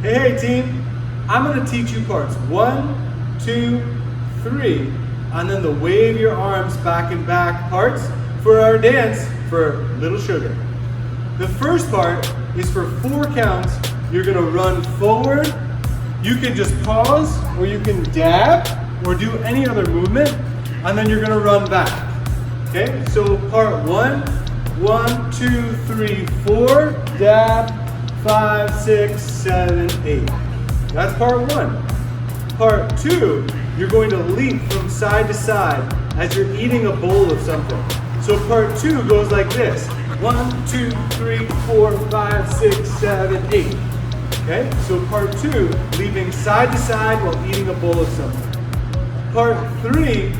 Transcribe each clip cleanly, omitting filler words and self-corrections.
Hey team, I'm going to teach you parts 1, 2, 3, and then the wave your arms back and back parts for our dance for Little Sugar. The first part is for 4 counts. You're going to run forward. You can just pause, or you can dab, or do any other movement, and then you're going to run back. Okay, so part 1, 1, 2, 3, 4, dab, 5, 6, 7, 8. That's part 1. Part 2, you're going to leap from side to side as you're eating a bowl of something. So part 2 goes like this. 1, 2, 3, 4, 5, 6, 7, 8. Okay, so part 2, leaping side to side while eating a bowl of something. Part 3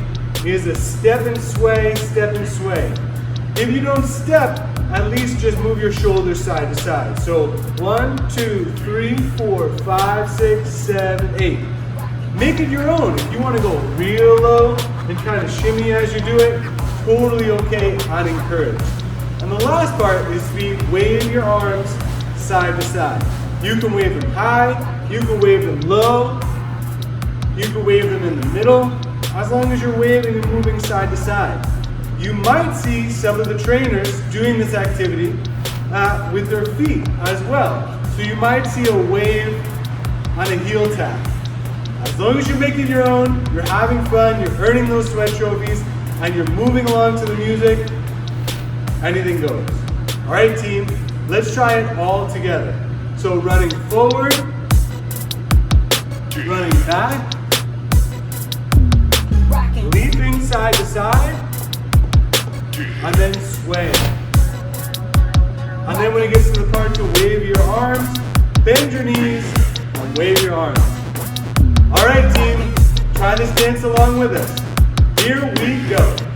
is a step and sway, step and sway. If you don't step, at least just move your shoulders side to side. So 1, 2, 3, 4, 5, 6, 7, 8. Make it your own. If you want to go real low and kind of shimmy as you do it, totally okay, I'd encourage. And the last part is to be waving your arms side to side. You can wave them high, you can wave them low, you can wave them in the middle, as long as you're waving and moving side to side. You might see some of the trainers doing this activity with their feet as well. So you might see a wave on a heel tap. As long as you're making your own, you're having fun, you're earning those sweat trophies, and you're moving along to the music, anything goes. All right, team, let's try it all together. So running forward, running back, leaping side to side, and then swaying. And then when it gets to the part to wave your arms, bend your knees and wave your arms. All right, team, try this dance along with us. Here we go.